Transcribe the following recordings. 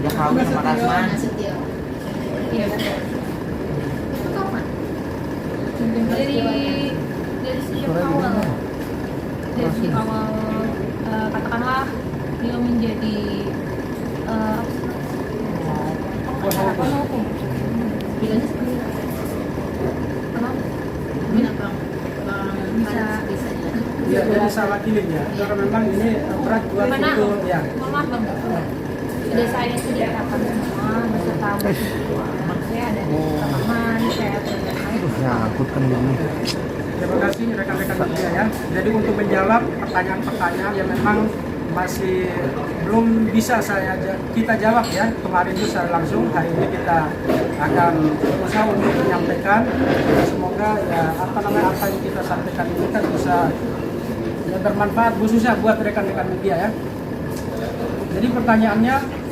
Sejak kawin sama Kasman. Iya betul. Itu kapan? Dari sejak awal. Dari sejak awal katakanlah dia menjadi apa hukum? Bilangnya seperti itu. Kenapa? Bisa. Ya, jadi saya wakilin ya. Karena memang ini berat buat itu ya. Maaf bang. Sudah saya sudah dapat semua beserta anak saya ada di rekaman, saya Nyangkut kan ini. Terima kasih rekan-rekan media ya. Jadi untuk menjawab pertanyaan-pertanyaan yang memang masih belum bisa kita jawab ya. Kemarin itu secara langsung, hari ini kita akan berusaha untuk menyampaikan. Semoga ya apa yang kita sampaikan ini kan bisa ya, bermanfaat khususnya buat rekan-rekan media ya. Jadi pertanyaannya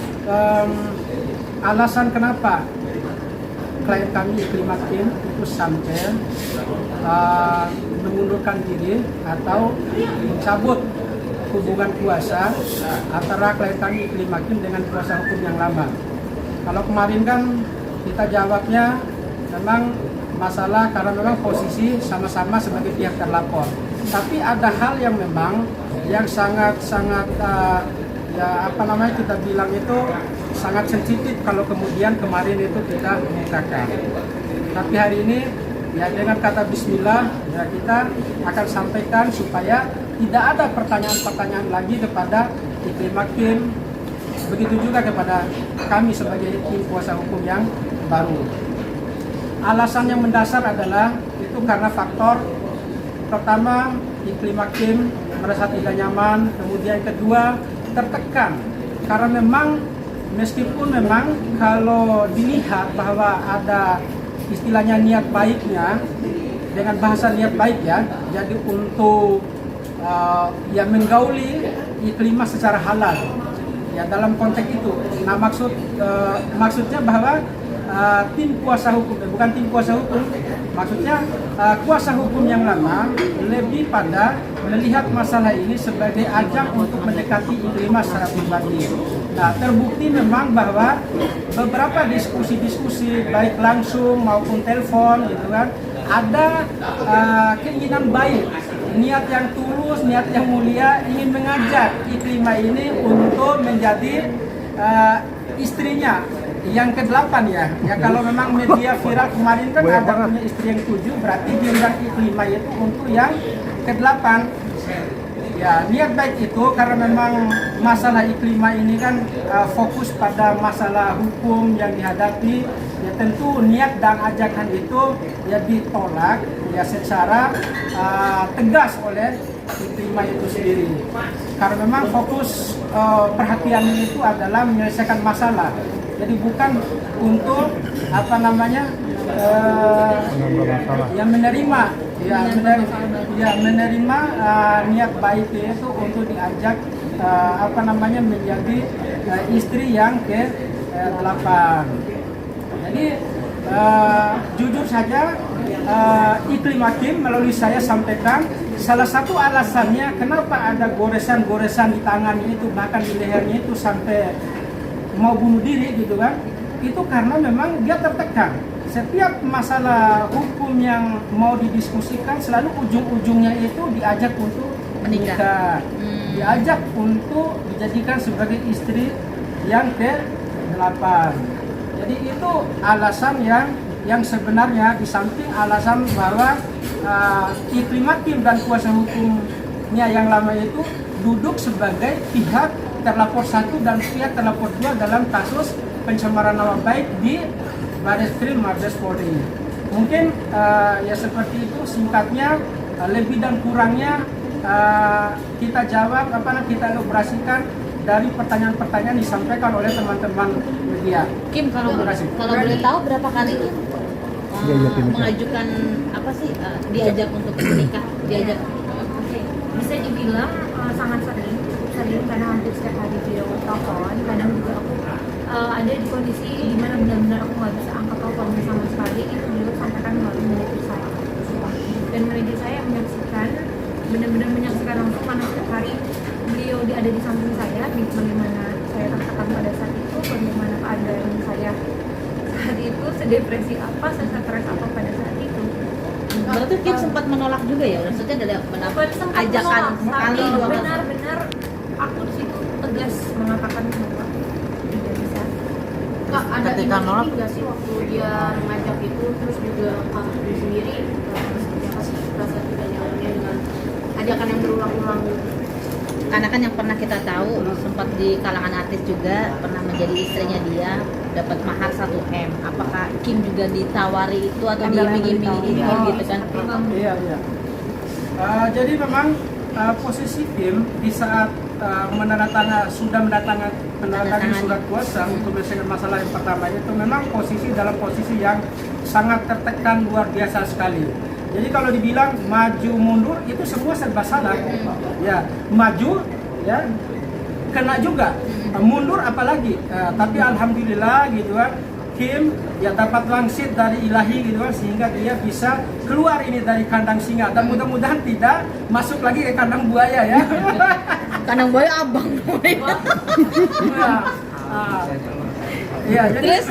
alasan kenapa klien kami Iklimakim itu sampai mengundurkan diri atau mencabut hubungan kuasa antara klien kami Iklimakim dengan kuasa hukum yang lama. Kalau kemarin kan kita jawabnya memang masalah karena memang posisi sama-sama sebagai pihak terlapor. Tapi ada hal yang memang yang sangat-sangat kita bilang itu sangat sensitif kalau kemudian kemarin itu kita mengungkapkan. Tapi hari ini ya dengan kata bismillah ya kita akan sampaikan supaya tidak ada pertanyaan-pertanyaan lagi kepada Iklimakim, begitu juga kepada kami sebagai tim kuasa hukum yang baru. Alasan yang mendasar adalah itu karena faktor pertama Iklimakim merasa tidak nyaman, kemudian kedua tertekan karena memang meskipun memang kalau dilihat bahwa ada istilahnya niat baiknya dengan bahasa niat baik ya, jadi untuk ya menggauli Iklimah secara halal ya dalam konteks itu. Nah maksudnya bahwa tim kuasa hukum bukan tim kuasa hukum, maksudnya kuasa hukum yang lama lebih pada melihat masalah ini sebagai ajang untuk mendekati Iklimah secara pribadi. Nah, terbukti memang bahwa beberapa diskusi-diskusi baik langsung maupun telepon gitu kan, ada keinginan baik, niat yang tulus, niat yang mulia ingin mengajak Iklimah ini untuk menjadi istrinya yang ke-8 ya. Ya kalau memang media viral kemarin kan ada punya istri yang 7, berarti diundang Iklimah itu untuk yang ke-8. Ya, niat baik itu karena memang masalah Iklimah ini kan fokus pada masalah hukum yang dihadapi. Ya tentu niat dan ajakan itu ya ditolak ya secara tegas oleh Iklimah itu sendiri. Karena memang fokus perhatiannya itu adalah menyelesaikan masalah. Jadi bukan untuk yang menerima niat baiknya itu untuk diajak menjadi istri yang ke-8. Jadi jujur saja Iklimakim melalui saya sampaikan salah satu alasannya kenapa ada goresan-goresan di tangannya itu, bahkan di lehernya itu sampai mau bunuh diri gitu kan, itu karena memang dia tertekan. Setiap masalah hukum yang mau didiskusikan selalu ujung-ujungnya itu diajak untuk menikah, diajak untuk dijadikan sebagai istri yang ke-8. Jadi itu alasan yang sebenarnya di samping alasan bahwa Iklimakim dan kuasa hukumnya yang lama itu duduk sebagai pihak terlapor 1 dan pihak terlapor 2 dalam kasus pencemaran nama baik di Barreskrim Mabes Polri. Mungkin ya seperti itu singkatnya, lebih dan kurangnya kita jawab kita elaborasikan dari pertanyaan-pertanyaan disampaikan oleh teman-teman media. Kim, kalau boleh tahu berapa kali Kim mengajukan diajak untuk menikah, diajak? Bisa dibilang sangat sering karena hampir setiap hari video telepon. Kadang juga aku ada di kondisi dimana benar-benar aku nggak bisa angkat telepon sama sekali. Itu beliau sampaikan melalui manajer saya, dan manajer saya benar-benar menyaksikan langsung karena setiap hari beliau ada di samping saya, bagaimana saya tertekan pada saat itu. bagaimana keadaan saya saat itu, sedepresi apa, sestres apa pada saat itu. Berarti Kim sempat menolak juga ya, maksudnya dari Sempat ajakan menolak, sekali tapi dua kali. benar-benar aku di situ tegas mengatakan bahwa tidak bisa. Kak, ada Ketika nolak. imajinasi nggak sih waktu dia ngajak itu, terus juga Kak sendiri seperti apa sih rasa tidak nyamannya dengan ajakan yang berulang-ulang gitu? Karena kan yang pernah kita tahu sempat di kalangan artis juga pernah menjadi istrinya dia dapat mahar 1M. Apakah Kim juga ditawari itu atau diiming-iming gitu kan? Iya. Jadi memang posisi Kim di saat sudah menandatangani surat kuasa untuk menyelesaikan masalah yang pertama itu memang dalam posisi yang sangat tertekan luar biasa sekali. Jadi kalau dibilang maju mundur itu semua serba salah. Ya, maju ya kena juga. Mundur apalagi. Tapi alhamdulillah gitu kan, Kim ya dapat wangsit dari ilahi gitu kan, sehingga dia bisa keluar ini dari kandang singa dan mudah-mudahan tidak masuk lagi ke kandang buaya ya. Kandang boy abang. Iya, jadi Terus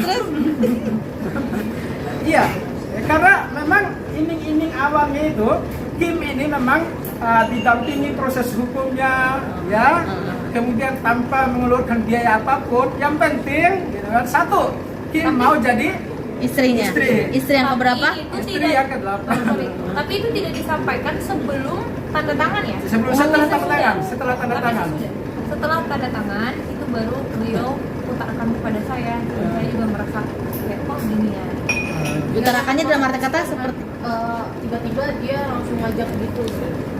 iya, karena memang iming-iming awalnya itu Kim ini memang didampingi proses hukumnya ya, kemudian tanpa mengeluarkan biaya apapun. Yang penting gitu kan, satu, Kim mau jadi istrinya. Istri yang keberapa? istri yang ke-8. Tapi itu tidak disampaikan sebelum tanda tangan ya? Setelah tanda Sudah. tangan, setelah tanda Tapi tangan. sudah. Setelah tanda tangan itu baru beliau utarakan kepada saya, dan saya juga merasa kayak kok gini ya. Utarakannya dalam arti kata seperti Tiba-tiba dia langsung ngajak gitu,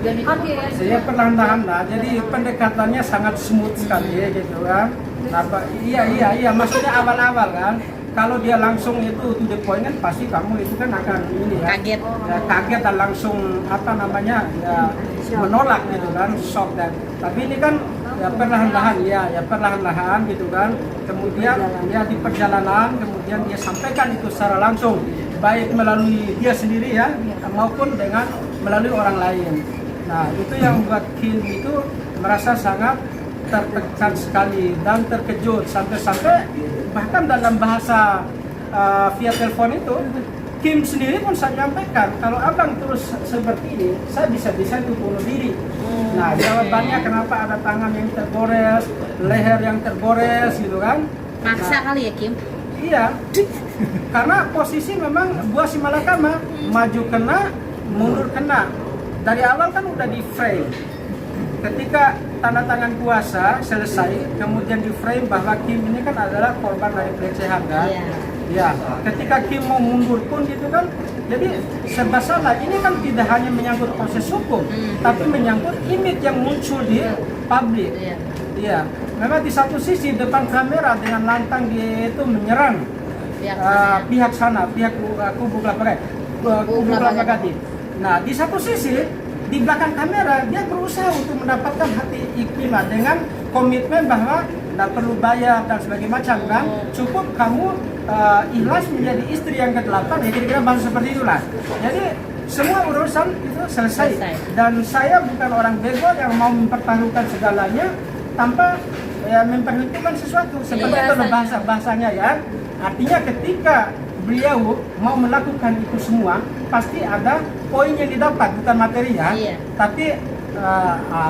dan itu Oke. Saya perlahan-lahan lah, jadi pendekatannya sangat smooth sekali gitu kan. Iya, maksudnya awal-awal kan. Kalau dia langsung itu to the point kan pasti kamu itu kan akan ini ya. kaget. Ya, kaget dan langsung apa namanya ya menolak gitu kan, shock dan. Tapi ini kan ya perlahan-lahan gitu kan. Kemudian ya di perjalanan kemudian dia sampaikan itu secara langsung, baik melalui dia sendiri ya maupun dengan melalui orang lain. Nah, itu yang buat Kim itu merasa sangat tertekan sekali dan terkejut sampai bahkan dalam bahasa via telepon itu Kim sendiri pun saya nyampaikan, kalau abang terus seperti ini saya bisa-bisa itu bunuh diri. Nah, jawabannya kenapa ada tangan yang tergores, leher yang tergores gitu kan. Maksa kali ya Kim. Iya, karena posisi memang buah si malakama, maju kena, mundur kena. Dari awal kan udah di frame. Ketika tanda tangan kuasa selesai, kemudian di frame bahwa Kim ini kan adalah korban dari pelecehan kan. Iya. Ya, ketika Kim mau mundur pun gitu kan, jadi serba salah. Ini kan tidak hanya menyangkut proses hukum, tapi menyangkut image yang muncul di publik. Iya. Iya, memang di satu sisi depan kamera dengan lantang dia itu menyerang pihak sana, pihak kubu Kelapa Gading. Nah, di satu sisi di belakang kamera dia berusaha untuk mendapatkan hati Iklimah dengan komitmen bahwa tidak perlu bayar dan sebagainya macam kan, cukup kamu ikhlas menjadi istri yang ke-8 ya, kira-kira bahasa seperti itulah. Jadi semua urusan itu selesai. Dan saya bukan orang bego yang mau mempertaruhkan segalanya tanpa ya memperhitungkan sesuatu seperti itu bahasanya ya. Artinya ketika beliau mau melakukan itu semua pasti ada poin yang didapat, bukan materi ya, tapi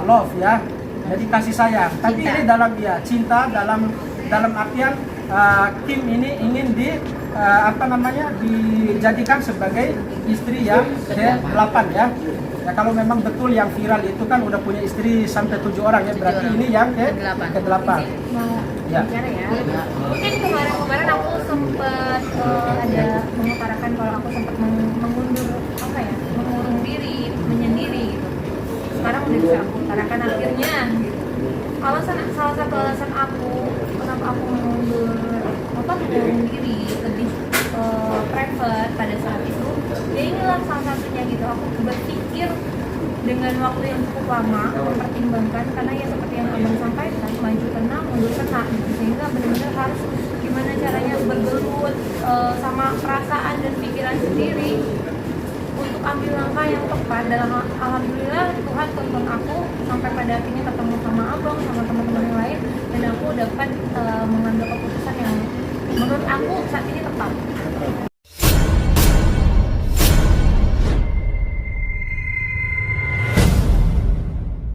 love ya, jadi kasih sayang. Tapi ini dalam dia cinta dalam artian Kim ini ingin dijadikan sebagai istri yang ke-8 ya. Ya kalau memang betul yang viral itu kan udah punya istri sampai 7 orang ya, berarti ini yang ke-8. Mau Ya. bicara ya. Mungkin kemarin aku sempat ada mengutarakan kalau aku sempat mengurung diri, menyendiri gitu. Sekarang udah bisa aku utarakan akhirnya. Salah satu alasan aku kenapa aku mengurung diri lebih private pada saat itu, ya inilah salah satunya gitu. Aku berpikir dengan waktu yang cukup lama, mempertimbangkan, karena ya seperti yang abang sampaikan, maju kena, mundur kena gitu. Sehingga benar-benar harus gimana caranya bergelut sama perasaan dan pikiran sendiri untuk untuk ambil langkah yang tepat. Dalam alhamdulillah Tuhan tuntun aku sampai pada akhirnya ketemu sama abang, sama teman-teman yang lain, dan aku dapat mengambil keputusan yang menurut aku saat ini tepat.